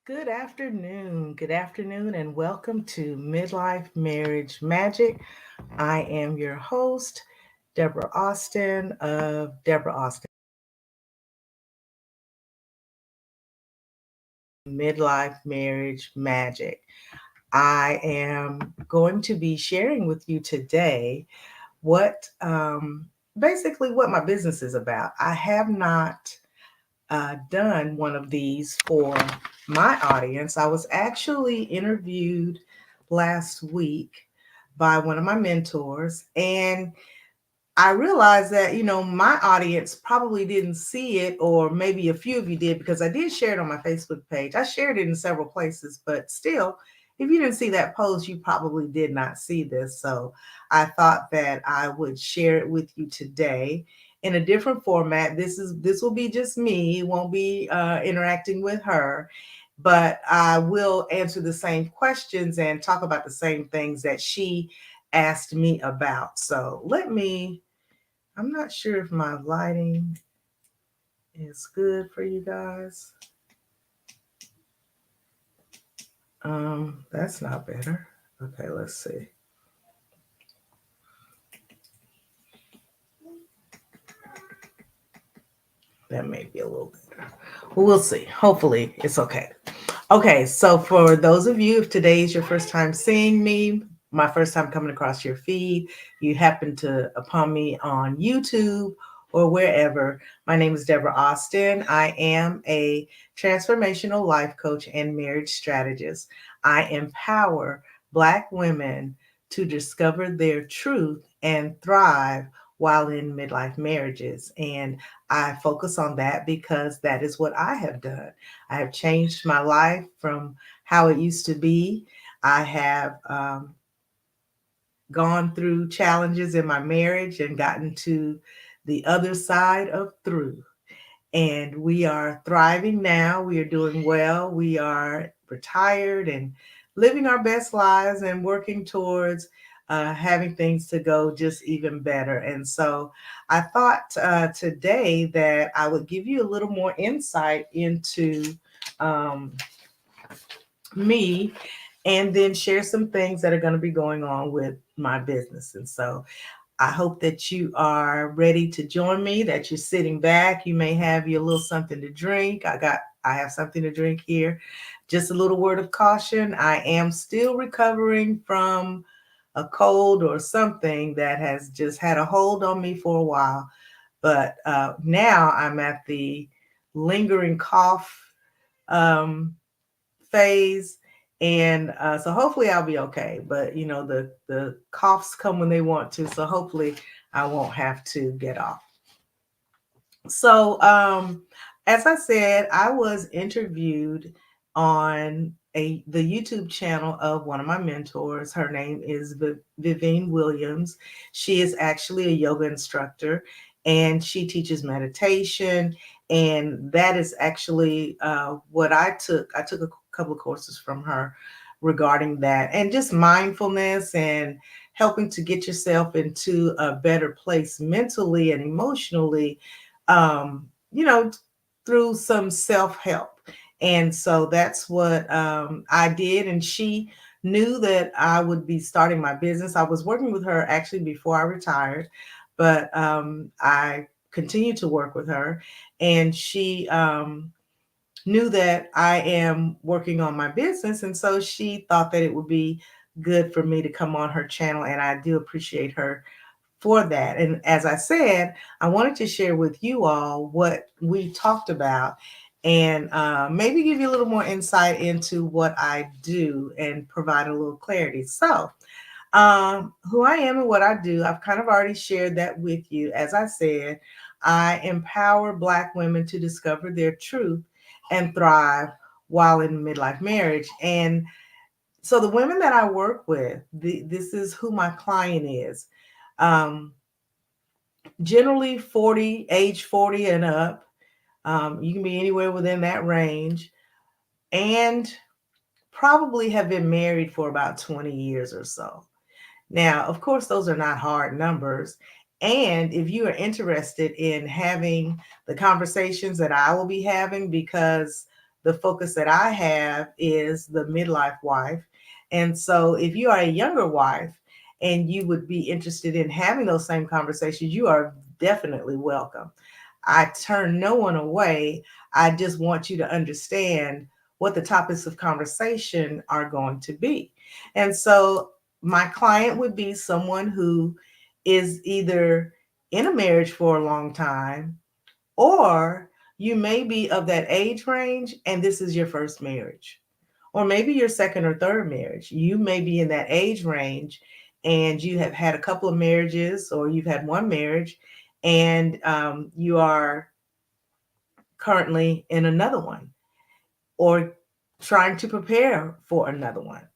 Good afternoon, and welcome to Midlife Marriage Magic. I am your host, Deborah Austin of Deborah Austin Midlife Marriage Magic. I am going to be sharing with you today what basically what my business is about. I have not done one of these for my audience. I was actually interviewed last week by one of my mentors, and I realized that, my audience probably didn't see it, or maybe a few of you did, because I did share it on my Facebook page. I shared it in several places, but still, if you didn't see that post, you probably did not see this. So I thought that I would share it with you today in a different format. This will be just me. It won't be interacting with her, but I will answer the same questions and talk about the same things that she asked me about. So I'm not sure if my lighting is good for you guys. That's not better. Okay, let's see. That may be a little better. Well, we'll see. Hopefully, it's okay. Okay, so for those of you, if today is your first time seeing me, my first time coming across your feed, you happen to upon me on YouTube or wherever. My name is Deborah Austin. I am a transformational life coach and marriage strategist. I empower Black women to discover their truth and thrive while in midlife marriages. And I focus on that because that is what I have done. I have changed my life from how it used to be. I have gone through challenges in my marriage and gotten to the other side of through. And we are thriving now. We are doing well. We are retired and living our best lives and working towards having things to go just even better. And so I thought today that I would give you a little more insight into um, me, and then share some things that are going to be going on with my business. And so I hope that you are ready to join me, that you're sitting back. You may have your little something to drink. I have something to drink here. Just a little word of caution. I am still recovering from a cold or something that has just had a hold on me for a while. But now I'm at the lingering cough um, phase, and so hopefully I'll be okay. But the coughs come when they want to, so hopefully I won't have to get off. So as I said, I was interviewed on the YouTube channel of one of my mentors. Her name is Vivine Williams. She is actually a yoga instructor, and she teaches meditation. And that is actually what I took. I took a couple of courses from her regarding that, and just mindfulness and helping to get yourself into a better place mentally and emotionally, um, you know, through some self help. And so that's what I did. And she knew that I would be starting my business. I was working with her actually before I retired, but I continued to work with her. And she knew that I am working on my business. And so she thought that it would be good for me to come on her channel. And I do appreciate her for that. And as I said, I wanted to share with you all what we talked about, and maybe give you a little more insight into what I do and provide a little clarity. So, who I am and what I do, I've kind of already shared that with you. As I said, I empower Black women to discover their truth and thrive while in midlife marriage. And so the women that I work with, this is who my client is. Um, Generally 40, age 40 and up. You can be anywhere within that range, and probably have been married for about 20 years or so. Now, of course, those are not hard numbers. And if you are interested in having the conversations that I will be having, because the focus that I have is the midlife wife. And so if you are a younger wife and you would be interested in having those same conversations, you are definitely welcome. I turn no one away. I just want you to understand what the topics of conversation are going to be. And so my client would be someone who is either in a marriage for a long time, or you may be of that age range and this is your first marriage, or maybe your second or third marriage. You may be in that age range and you have had a couple of marriages, or you've had one marriage, and you are currently in another one, or trying to prepare for another one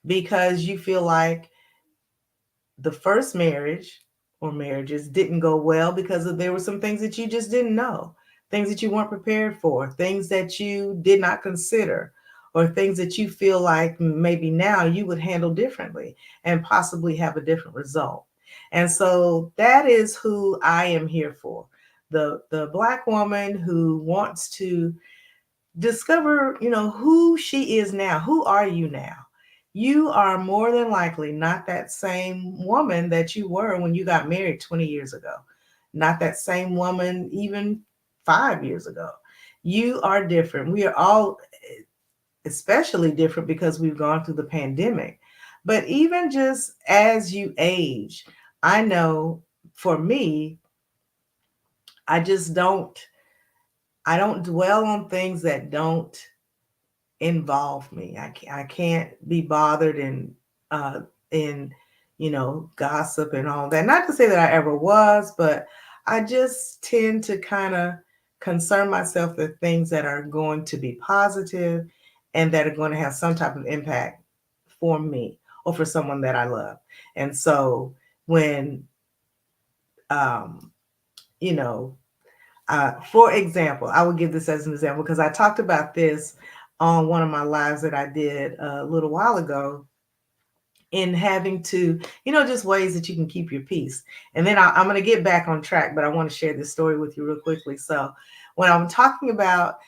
because you feel like the first marriage or marriages didn't go well because there were some things that you just didn't know, things that you weren't prepared for, things that you did not consider, or things that you feel like maybe now you would handle differently and possibly have a different result. And so that is who I am here for. The Black woman who wants to discover, who she is now. Who are you now? You are more than likely not that same woman that you were when you got married 20 years ago, not that same woman even 5 years ago. You are different. We are all especially different because we've gone through the pandemic. But even just as you age, I know for me, I just don't I don't dwell on things that don't involve me. I can't be bothered in gossip and all that. Not to say that I ever was, but I just tend to kind of concern myself with things that are going to be positive and that are going to have some type of impact for me or for someone that I love. And so when um, you know for example, I will give this as an example because I talked about this on one of my lives that I did a little while ago, in having to, just ways that you can keep your peace. And then I'm going to get back on track, but I want to share this story with you real quickly. So, when I'm talking about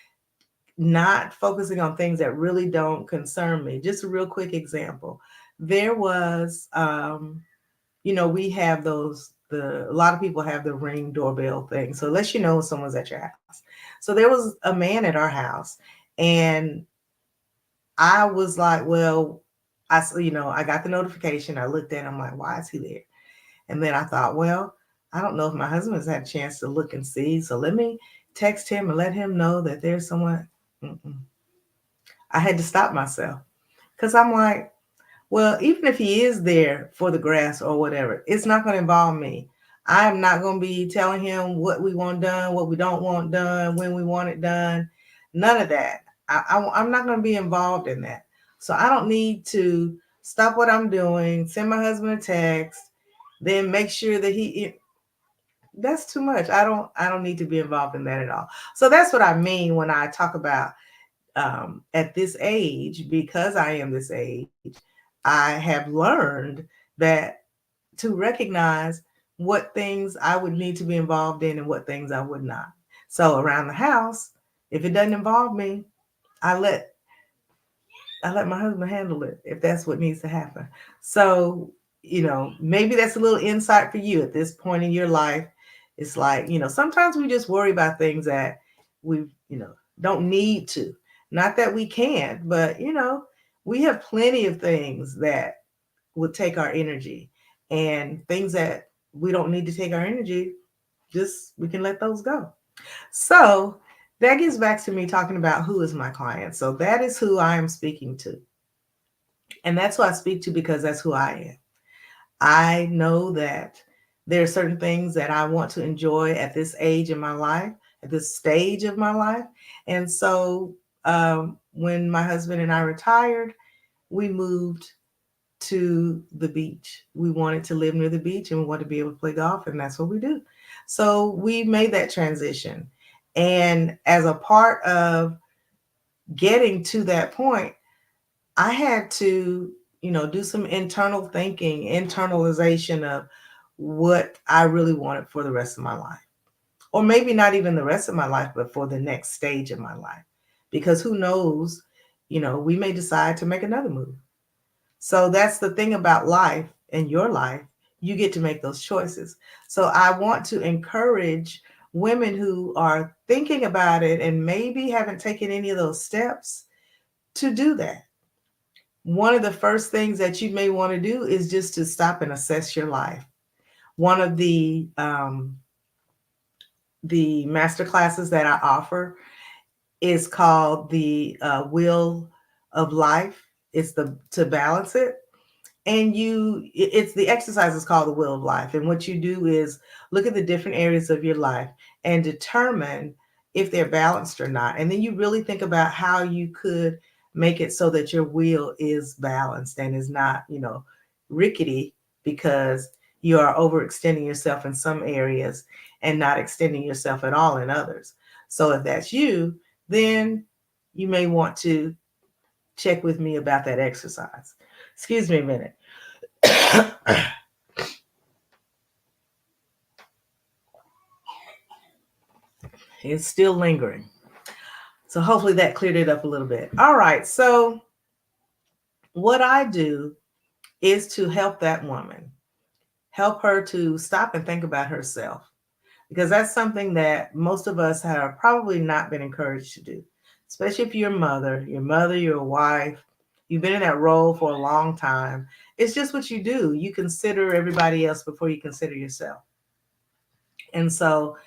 not focusing on things that really don't concern me, just a real quick example. There was, we have a lot of people have the Ring doorbell thing. So it lets you know when someone's at your house. So there was a man at our house, and I was like, well, I got the notification. I looked at it, I'm like, why is he there? And then I thought, well, I don't know if my husband's had a chance to look and see. So let me text him and let him know that there's someone. Mm-mm. I had to stop myself because I'm like, well, even if he is there for the grass or whatever, it's not going to involve me. I'm not going to be telling him what we want done, what we don't want done, when we want it done. None of that. I'm not going to be involved in that. So I don't need to stop what I'm doing, send my husband a text, then make sure that that's too much. I don't need to be involved in that at all. So that's what I mean when I talk about at this age, because I am this age, I have learned that to recognize what things I would need to be involved in and what things I would not. So around the house, if it doesn't involve me, I let I let my husband handle it if that's what needs to happen. So, maybe that's a little insight for you at this point in your life. It's like, sometimes we just worry about things that we, don't need to. Not that we can't, but, we have plenty of things that would take our energy, and things that we don't need to take our energy, just we can let those go. So that gets back to me talking about who is my client. So that is who I am speaking to. And that's who I speak to because that's who I am. I know that there are certain things that I want to enjoy at this age in my life, at this stage of my life. And so when my husband and I retired, we moved to the beach. We wanted to live near the beach and we wanted to be able to play golf, and that's what we do. So we made that transition. And as a part of getting to that point, I had to, do some internal thinking, internalization of what I really wanted for the rest of my life. Or maybe not even the rest of my life, but for the next stage of my life. because who knows, we may decide to make another move. So that's the thing about life and your life. You get to make those choices. So I want to encourage women who are thinking about it and maybe haven't taken any of those steps to do that. One of the first things that you may want to do is just to stop and assess your life. One of the master classes that I offer is called the Wheel of Life. It's the to balance it, and it's the exercise is called the Wheel of Life. And what you do is look at the different areas of your life and determine if they're balanced or not. And then you really think about how you could make it so that your wheel is balanced and is not, rickety, because you are overextending yourself in some areas and not extending yourself at all in others. So if that's you, then you may want to check with me about that exercise. Excuse me a minute. It's still lingering. So hopefully that cleared it up a little bit. All right. So what I do is to help that woman, help her to stop and think about herself, because that's something that most of us have probably not been encouraged to do, especially if you're a mother, you're a wife, you've been in that role for a long time. It's just what you do. You consider everybody else before you consider yourself. And so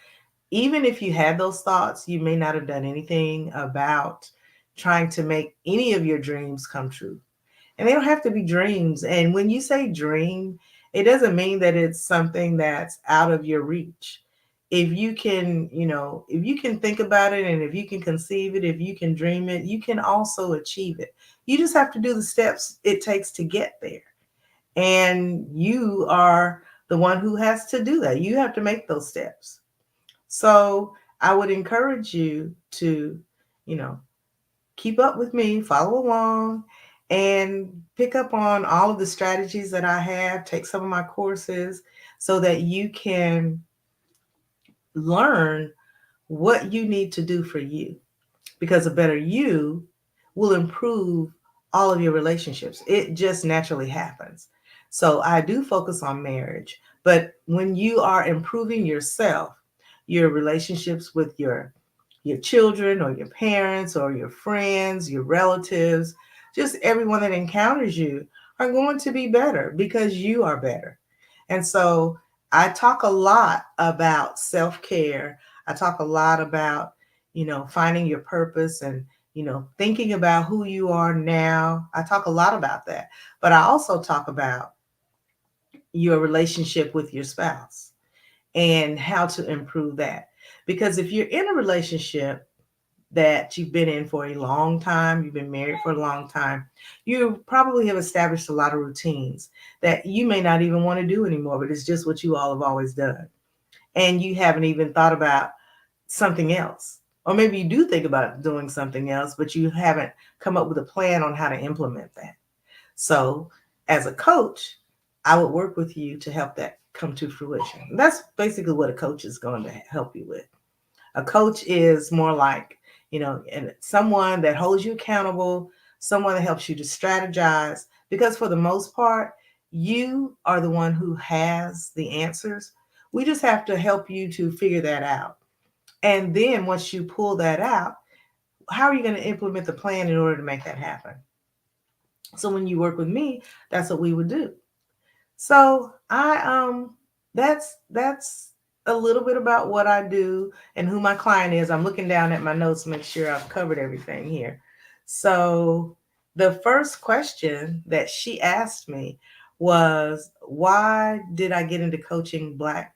even if you had those thoughts, you may not have done anything about trying to make any of your dreams come true. And they don't have to be dreams. And when you say dream, it doesn't mean that it's something that's out of your reach. If you can, if you can think about it, and if you can conceive it, if you can dream it, you can also achieve it. You just have to do the steps it takes to get there. And you are the one who has to do that. You have to make those steps. So I would encourage you to, you know, keep up with me, follow along, and pick up on all of the strategies that I have, take some of my courses so that you can learn what you need to do for you. Because a better you will improve all of your relationships. It just naturally happens. So I do focus on marriage, but when you are improving yourself, your relationships with your children or your parents or your friends, your relatives, just everyone that encounters you are going to be better because you are better. And so I talk a lot about self-care. I talk a lot about, finding your purpose and, thinking about who you are now. I talk a lot about that. But I also talk about your relationship with your spouse and how to improve that. Because if you're in a relationship that you've been in for a long time, you've been married for a long time, you probably have established a lot of routines that you may not even want to do anymore, but it's just what you all have always done. And you haven't even thought about something else. Or maybe you do think about doing something else, but you haven't come up with a plan on how to implement that. So, as a coach, I would work with you to help that come to fruition. That's basically what a coach is going to help you with. A coach is more like, and someone that holds you accountable, someone that helps you to strategize, because for the most part, you are the one who has the answers. We just have to help you to figure that out. And then once you pull that out, how are you going to implement the plan in order to make that happen? So when you work with me, that's what we would do. So that's a little bit about what I do and who my client is. I'm looking down at my notes to make sure I've covered everything here. So the first question that she asked me was, why did I get into coaching Black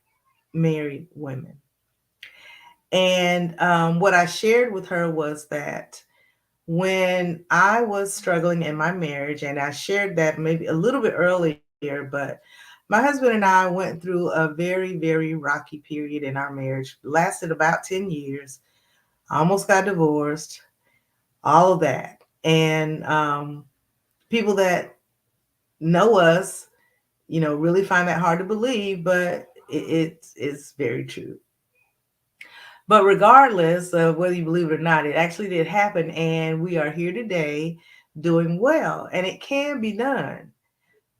married women? And what I shared with her was that when I was struggling in my marriage, and I shared that maybe a little bit earlier, but my husband and I went through a very, very rocky period in our marriage, lasted about 10 years, almost got divorced, all of that. And people that know us, really find that hard to believe, but it's very true. But regardless of whether you believe it or not, it actually did happen. And we are here today doing well. And it can be done,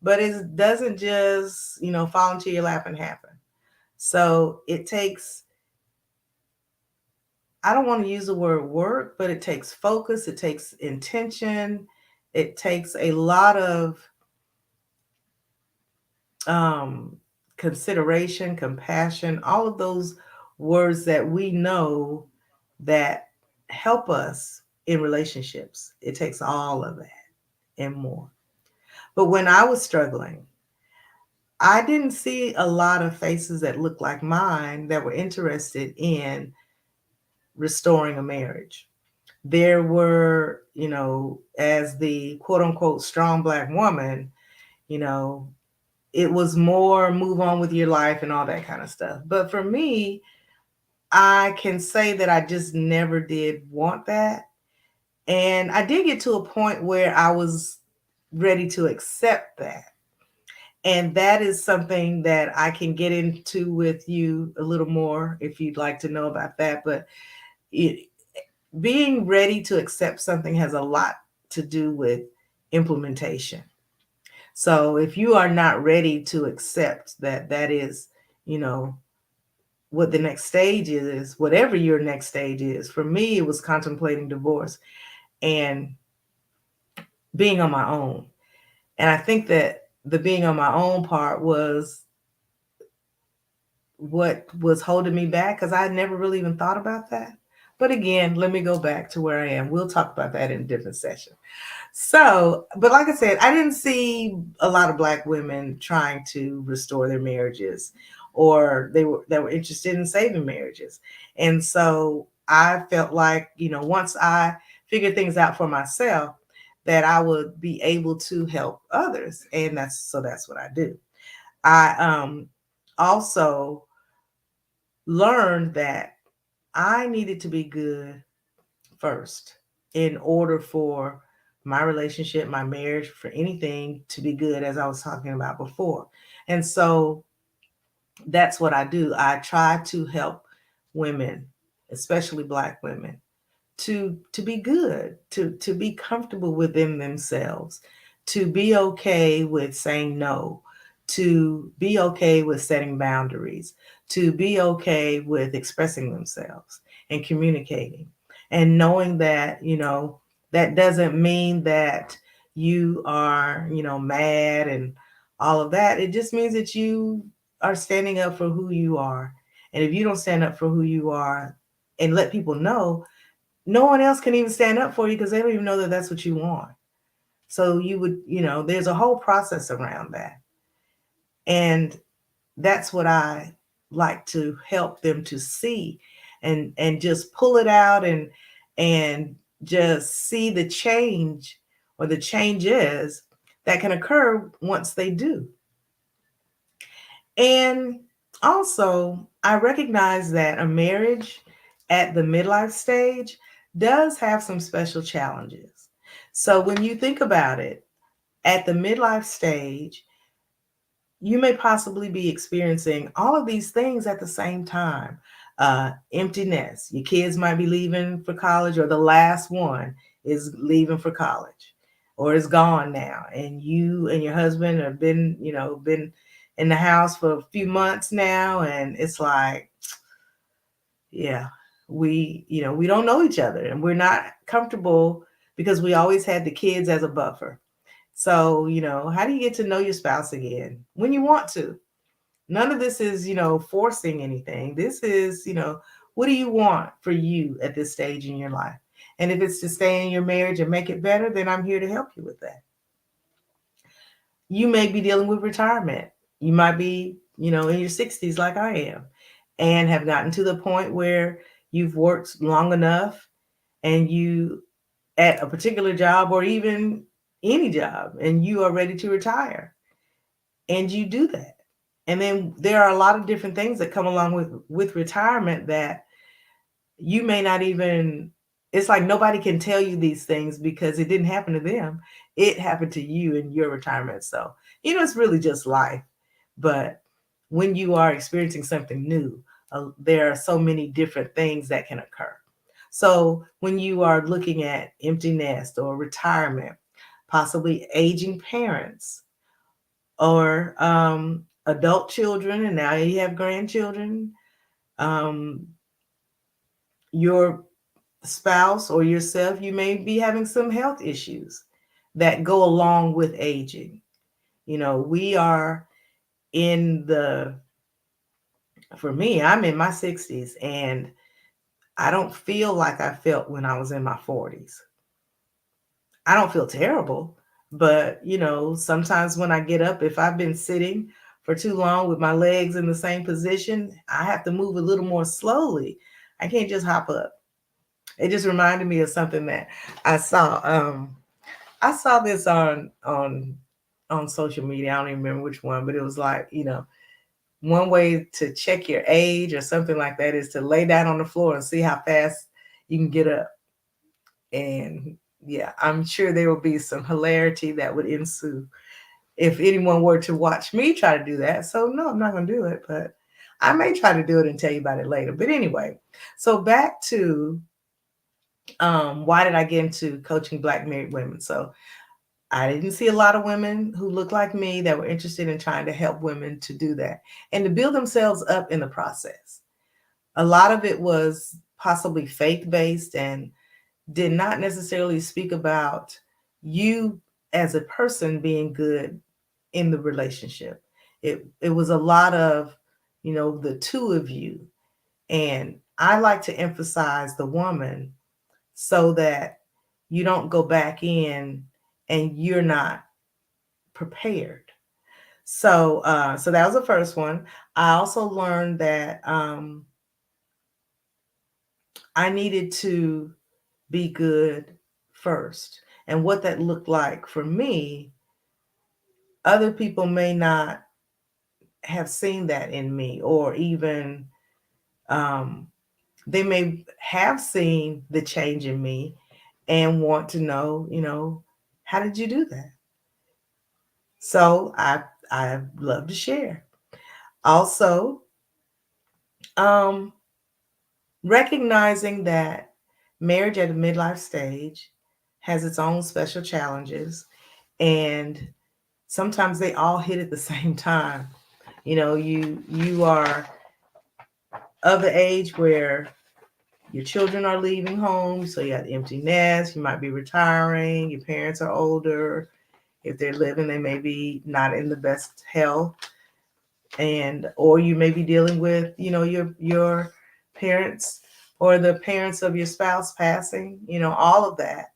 but it doesn't just, fall into your lap and happen. So it takes, I don't want to use the word work, but it takes focus, it takes intention, it takes a lot of um, consideration, compassion, all of those words that we know that help us in relationships. It takes all of that and more. But when I was struggling, I didn't see a lot of faces that looked like mine that were interested in restoring a marriage. There were, as the quote unquote strong Black woman, you know, it was more move on with your life and all that kind of stuff. But for me, I can say that I just never did want that. And I did get to a point where I was ready to accept that. And that is something that I can get into with you a little more if you'd like to know about that. But it, being ready to accept something has a lot to do with implementation. So if you are not ready to accept that that is, you know, what the next stage is, whatever your next stage is, for me, it was contemplating divorce and being on my own. And I think that the being on my own part was what was holding me back because I had never really even thought about that. But again, let me go back to where I am. We'll talk about that in a different session. So, but like I said, I didn't see a lot of Black women trying to restore their marriages, or they were interested in saving marriages. And so I felt like, once I figured things out for myself, that I would be able to help others. And that's what I do. I also learned that I needed to be good first in order for my relationship, my marriage, for anything to be good, as I was talking about before. And so that's what I do. I try to help women, especially Black women, to be good, to be comfortable within themselves, to be okay with saying no, to be okay with setting boundaries, to be okay with expressing themselves and communicating, and knowing that, that doesn't mean that you are, mad and all of that. It just means that you are standing up for who you are. And if you don't stand up for who you are and let people know, no one else can even stand up for you because they don't even know that that's what you want. So you would, there's a whole process around that. And that's what I like to help them to see, and just pull it out, and just see the change or the changes that can occur once they do. And also, I recognize that a marriage at the midlife stage does have some special challenges. So when you think about it, at the midlife stage, you may possibly be experiencing all of these things at the same time. Emptiness. Your kids might be leaving for college, or the last one is leaving for college, or is gone now, and you and your husband have been in the house for a few months now, and it's like, yeah, we don't know each other, and we're not comfortable because we always had the kids as a buffer. So, how do you get to know your spouse again when you want to? None of this is, forcing anything. This is, what do you want for you at this stage in your life? And if it's to stay in your marriage and make it better, then I'm here to help you with that. You may be dealing with retirement. You might be, in your 60s like I am, and have gotten to the point where you've worked long enough, and you at a particular job, or even any job, and you are ready to retire, and you do that. And then there are a lot of different things that come along with retirement that you may not even, it's like nobody can tell you these things because it didn't happen to them. It happened to you in your retirement. So, it's really just life. But when you are experiencing something new, there are so many different things that can occur. So when you are looking at empty nest or retirement, possibly aging parents or adult children, and now you have grandchildren, um, your spouse or yourself, you may be having some health issues that go along with aging. We are in the, for me, I'm in my 60s and I don't feel like I felt when I was in my 40s. I don't feel terrible, but sometimes when I get up, if I've been sitting for too long with my legs in the same position, I have to move a little more slowly. I can't just hop up. It just reminded me of something that I saw. I saw this on social media. I don't even remember which one, but it was like, one way to check your age or something like that is to lay down on the floor and see how fast you can get up. And yeah, I'm sure there will be some hilarity that would ensue if anyone were to watch me try to do that. So no, I'm not going to do it, but I may try to do it and tell you about it later. But anyway, so back to why did I get into coaching Black married women? So I didn't see a lot of women who looked like me that were interested in trying to help women to do that and to build themselves up in the process. A lot of it was possibly faith based and did not necessarily speak about you as a person being good in the relationship. It was a lot of, the two of you. And I like to emphasize the woman so that you don't go back in and you're not prepared. So that was the first one. I also learned that I needed to be good first. And what that looked like for me, other people may not have seen that in me, or even um, they may have seen the change in me and want to know, how did you do that? So I love to share. Also, um, recognizing that marriage at a midlife stage has its own special challenges, and sometimes they all hit at the same time. You are of the age where your children are leaving home, so you have empty nest, you might be retiring, your parents are older. If they're living, they may be not in the best health, and or you may be dealing with, your parents or the parents of your spouse passing, all of that.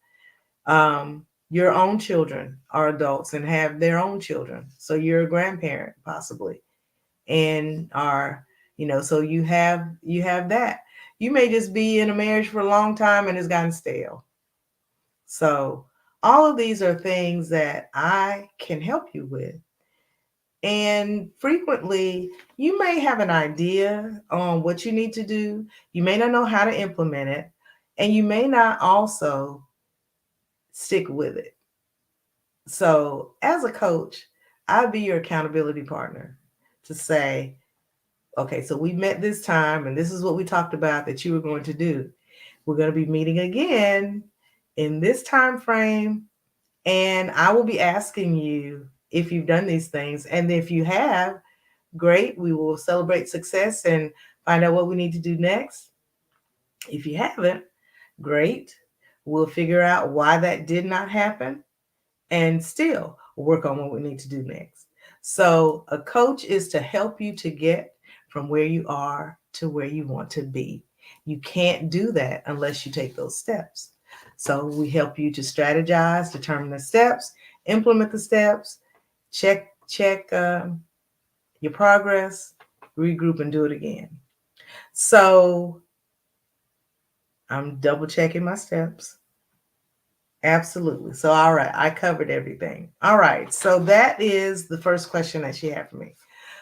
Your own children are adults and have their own children, so you're a grandparent possibly, and are, so you have that. You may just be in a marriage for a long time and it's gotten stale. So all of these are things that I can help you with. And frequently, you may have an idea on what you need to do. You may not know how to implement it, and you may not also stick with it. So, as a coach, I'll be your accountability partner to say, okay, so we met this time, and this is what we talked about that you were going to do. We're going to be meeting again in this time frame, and I will be asking you if you've done these things. And if you have, great, we will celebrate success and find out what we need to do next. If you haven't, great, we'll figure out why that did not happen and still work on what we need to do next. So, a coach is to help you to get from where you are to where you want to be. You can't do that unless you take those steps. So, we help you to strategize, determine the steps, implement the steps, check your progress, regroup, and do it again. So, I'm double checking my steps. Absolutely. So, all right, I covered everything. All right. So, that is the first question that she had for me.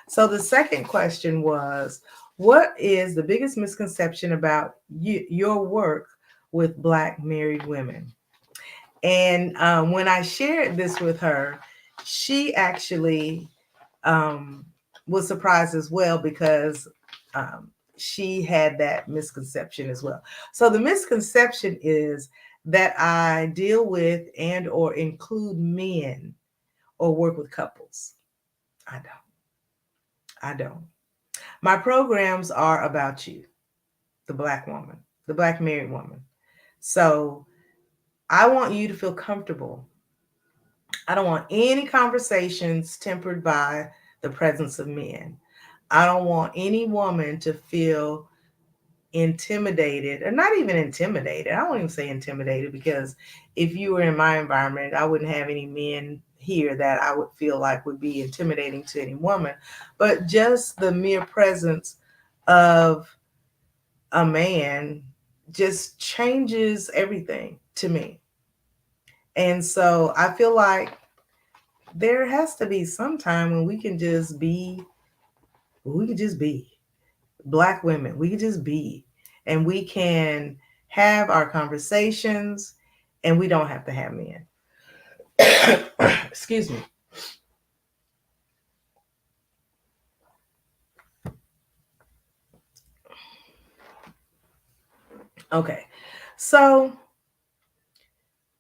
So, the second question was, what is the biggest misconception about your work with Black married women? And when I shared this with her, she actually was surprised as well because she had that misconception as well. So the misconception is that I deal with and or include men or work with couples. I don't. I don't. My programs are about you, the Black woman, the Black married woman. So I want you to feel comfortable. I don't want any conversations tempered by the presence of men. I don't want any woman to feel intimidated, or not even intimidated. I won't even say intimidated, because if you were in my environment, I wouldn't have any men here that I would feel like would be intimidating to any woman. But just the mere presence of a man just changes everything to me. And so I feel like there has to be some time when we can just be Black women. We can just be, and we can have our conversations, and we don't have to have men. Excuse me. Okay. So,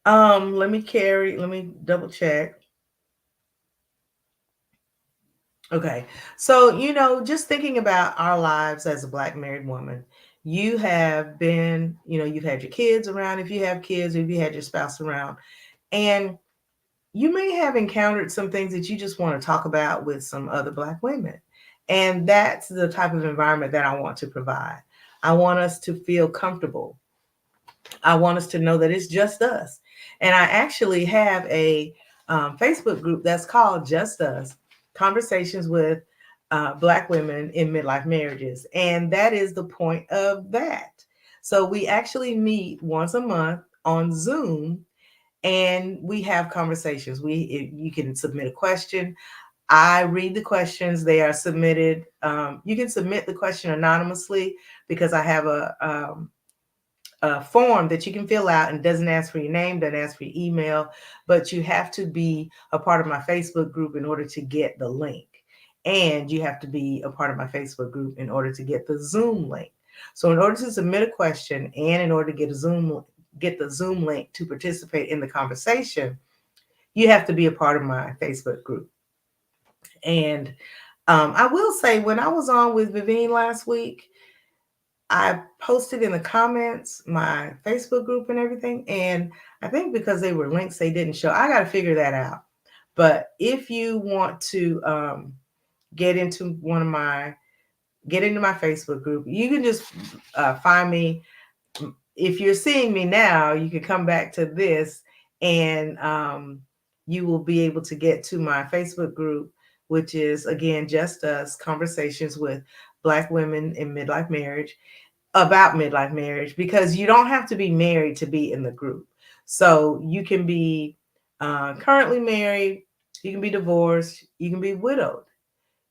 let me double check. Okay. So, just thinking about our lives as a Black married woman, you have been, you've had your kids around, if you have kids, or if you had your spouse around, and you may have encountered some things that you just want to talk about with some other Black women. And that's the type of environment that I want to provide. I want us to feel comfortable. I want us to know that it's just us. And I actually have a Facebook group that's called Just Us Conversations with Black Women in Midlife Marriages. And that is the point of that. So we actually meet once a month on Zoom, and we have conversations. You can submit a question. I read the questions. They are submitted. You can submit the question anonymously, because I have a form that you can fill out, and doesn't ask for your name, doesn't ask for your email, but you have to be a part of my Facebook group in order to get the link. And you have to be a part of my Facebook group in order to get the Zoom link. So in order to submit a question, and in order to get the Zoom link to participate in the conversation, you have to be a part of my Facebook group. And I will say, when I was on with Vivine last week, I posted in the comments my Facebook group and everything. And I think because they were links, they didn't show. I got to figure that out. But if you want to get into get into my Facebook group, you can just find me. If you're seeing me now, you can come back to this, and you will be able to get to my Facebook group, which is, again, Just Us Conversations with Black Women in Midlife Marriage, about midlife marriage, because you don't have to be married to be in the group. So you can be currently married, you can be divorced, you can be widowed,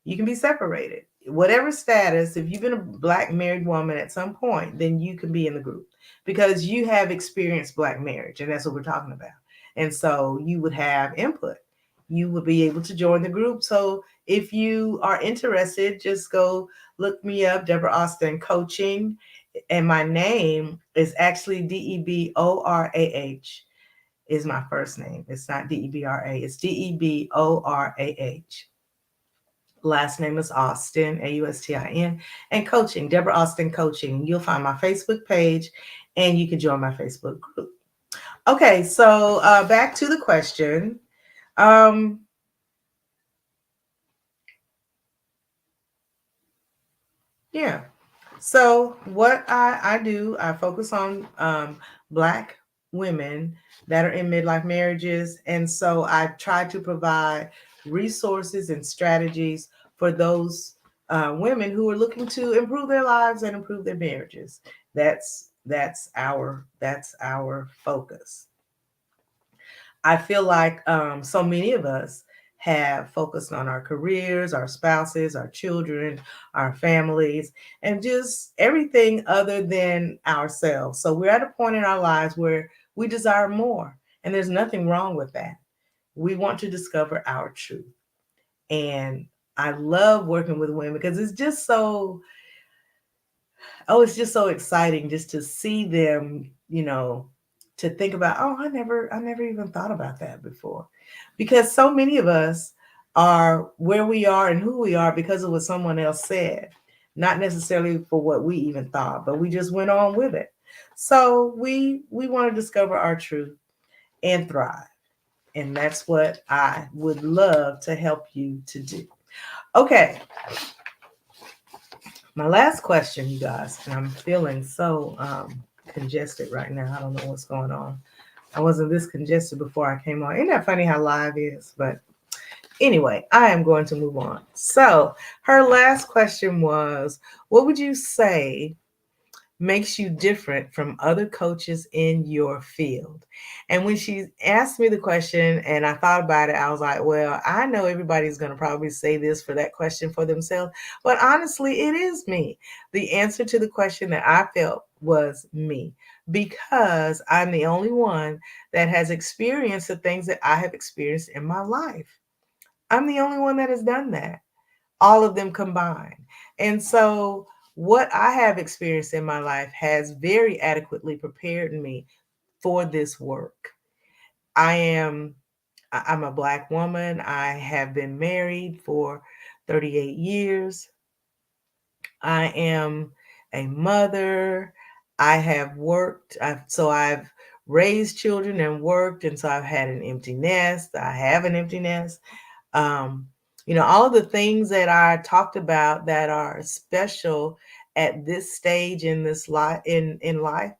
you can be separated. Whatever status, if you've been a Black married woman at some point, then you can be in the group, because you have experienced Black marriage, and that's what we're talking about. And so you would have input. You would be able to join the group. So if you are interested, just go look me up, Deborah Austin Coaching. And my name is actually Deborah is my first name. It's not Debra. It's Deborah. Last name is Austin, Austin, and coaching, Deborah Austin Coaching. You'll find my Facebook page, and you can join my Facebook group. Okay, so back to the question. Um, yeah. So what I do, I focus on Black women that are in midlife marriages. And so I try to provide resources and strategies for those women who are looking to improve their lives and improve their marriages. That's our focus. I feel like so many of us have focused on our careers, our spouses, our children, our families, and just everything other than ourselves. So we're at a point in our lives where we desire more, and there's nothing wrong with that. We want to discover our truth. And I love working with women, because it's just so Oh, it's just so exciting just to see them, to think about, oh, I never even thought about that before. Because so many of us are where we are and who we are because of what someone else said, not necessarily for what we even thought, but we just went on with it. So we want to discover our truth and thrive. And that's what I would love to help you to do. Okay, my last question, you guys, and I'm feeling so congested right now. I don't know what's going on. I wasn't this congested before I came on. Isn't that funny how live is? But anyway, I am going to move on. So her last question was, what would you say makes you different from other coaches in your field? And when she asked me the question and I thought about it, I was like, well, I know everybody's going to probably say this for that question for themselves, but honestly, it is me. The answer to the question that I felt was me, because I'm the only one that has experienced the things that I have experienced in my life. I'm the only one that has done that, all of them combined. And so, what I have experienced in my life has very adequately prepared me for this work. I am I'm a Black woman. I have been married for 38 years. I am a mother. I have worked. I've raised children and worked, and so I've had an empty nest. I have an empty nest. um, all of the things that I talked about that are special at this stage in this life in life,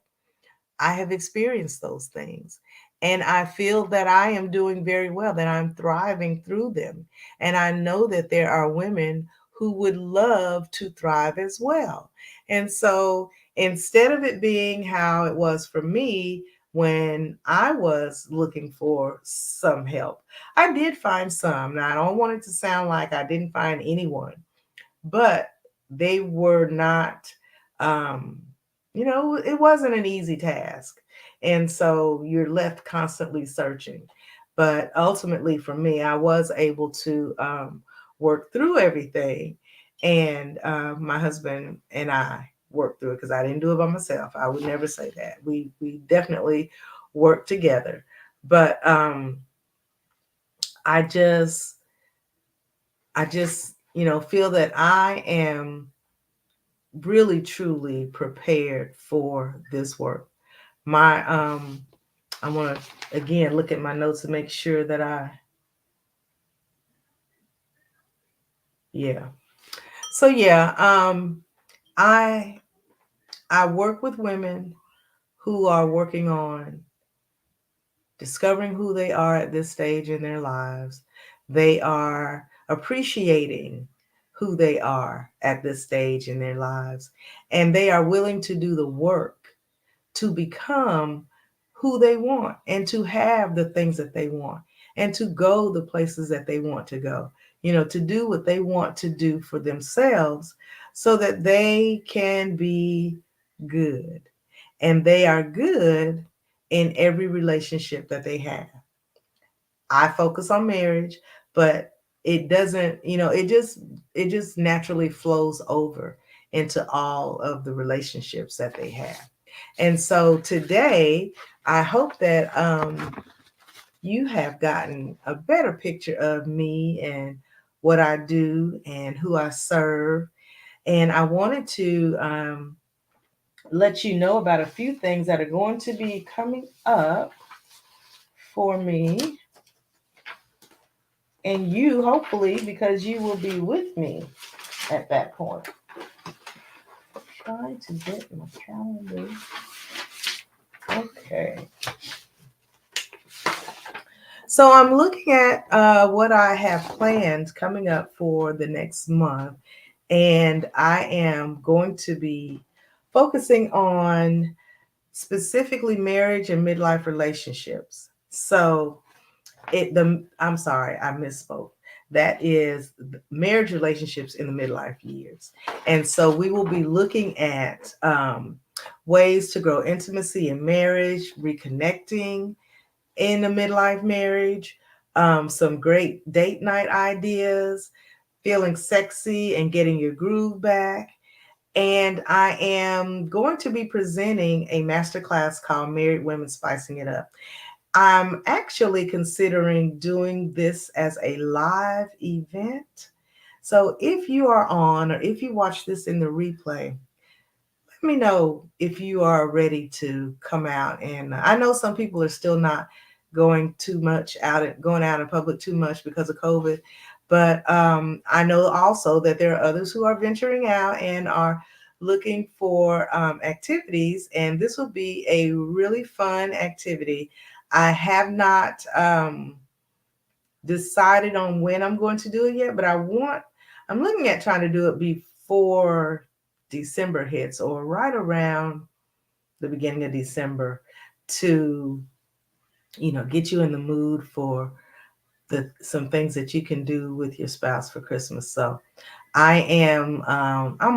I have experienced those things. And I feel that I am doing very well, that I'm thriving through them. And I know that there are women who would love to thrive as well. And so instead of it being how it was for me when I was looking for some help, I did find some. Now, I don't want it to sound like I didn't find anyone, but they were not, um, it wasn't an easy task. And so you're left constantly searching. But ultimately, for me, I was able to work through everything. And my husband and I worked through it because I didn't do it by myself. I would never say that. We definitely worked together. But I just, feel that I am really truly prepared for this work. My I want to again look at my notes to make sure that yeah. So yeah, I I work with women who are working on discovering who they are at this stage in their lives. They are appreciating who they are at this stage in their lives, and they are willing to do the work to become who they want and to have the things that they want and to go the places that they want to go, to do what they want to do for themselves so that they can be good. And they are good in every relationship that they have. I focus on marriage, but it doesn't, it just naturally flows over into all of the relationships that they have. And so today, I hope that you have gotten a better picture of me and what I do and who I serve. And I wanted to let you know about a few things that are going to be coming up for me and you, hopefully, because you will be with me at that point. Trying to get my calendar. Okay. So I'm looking at what I have planned coming up for the next month, and I am going to be focusing on specifically marriage and midlife relationships. So I'm sorry, I misspoke. That is marriage relationships in the midlife years. And so we will be looking at ways to grow intimacy in marriage, reconnecting in a midlife marriage, some great date night ideas, feeling sexy and getting your groove back, And I am going to be presenting a masterclass called Married Women Spicing It Up. I'm actually considering doing this as a live event. So if you are on or if you watch this in the replay, let me know if you are ready to come out. And I know some people are still not going out in public too much because of COVID. But I know also that there are others who are venturing out and are looking for activities. And this will be a really fun activity. I have not decided on when I'm going to do it yet, but I'm looking at trying to do it before December hits or right around the beginning of December to, get you in the mood for some things that you can do with your spouse for Christmas. So I'm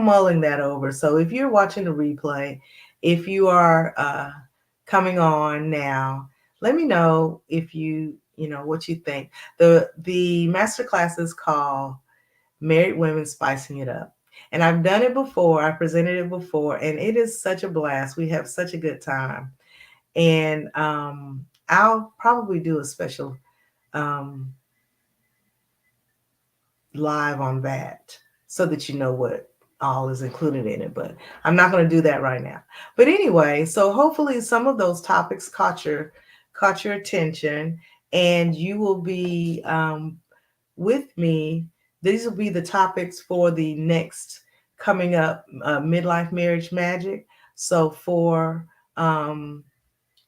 mulling that over. So if you're watching the replay, if you are coming on now, let me know if what you think. The master class is called Married Women Spicing It Up. And I've done it before. I presented it before, and it is such a blast. We have such a good time. And I'll probably do a special um, live on that so that you know what all is included in it. But I'm not going to do that right now. But anyway, so hopefully some of those topics caught your attention, and you will be with me. These will be the topics for the next coming up Midlife Marriage Magic. So for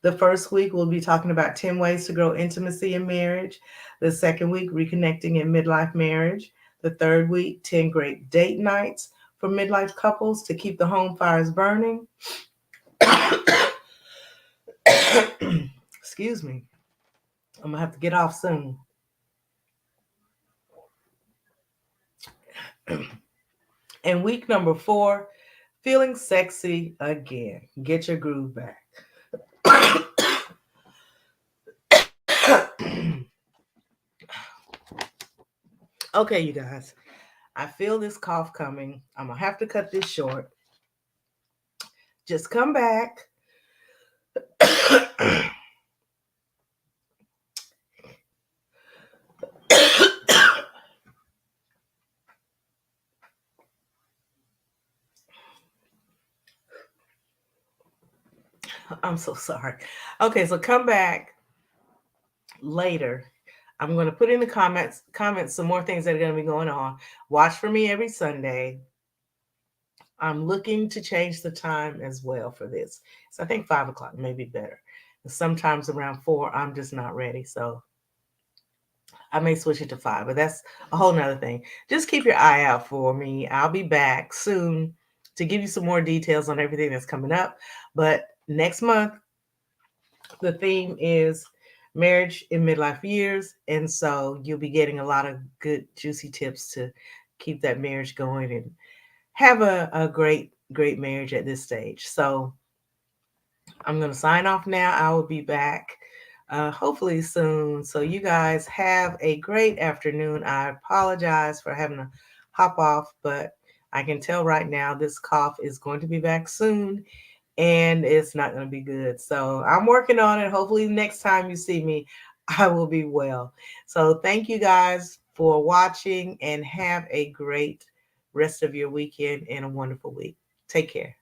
the first week, we'll be talking about 10 ways to grow intimacy in marriage. The second week, reconnecting in midlife marriage. The third week, 10 great date nights for midlife couples to keep the home fires burning. Excuse me. I'm going to have to get off soon. And week number 4, feeling sexy again. Get your groove back. Okay, you guys. I feel this cough coming. I'm going to have to cut this short. Just come back. I'm so sorry. Okay, so come back later. I'm going to put in the comments some more things that are going to be going on. Watch for me every Sunday. I'm looking to change the time as well for this. So I think 5 o'clock may be better. Sometimes around 4, I'm just not ready. So I may switch it to 5, but that's a whole nother thing. Just keep your eye out for me. I'll be back soon to give you some more details on everything that's coming up. But next month, the theme is marriage in midlife years. And so you'll be getting a lot of good, juicy tips to keep that marriage going and have a great, great marriage at this stage. So I'm going to sign off now. I will be back hopefully soon. So you guys have a great afternoon. I apologize for having to hop off, but I can tell right now this cough is going to be back soon and it's not going to be good. So I'm working on it. Hopefully next time you see me, I will be well. So thank you guys for watching and have a great rest of your weekend and a wonderful week. Take care.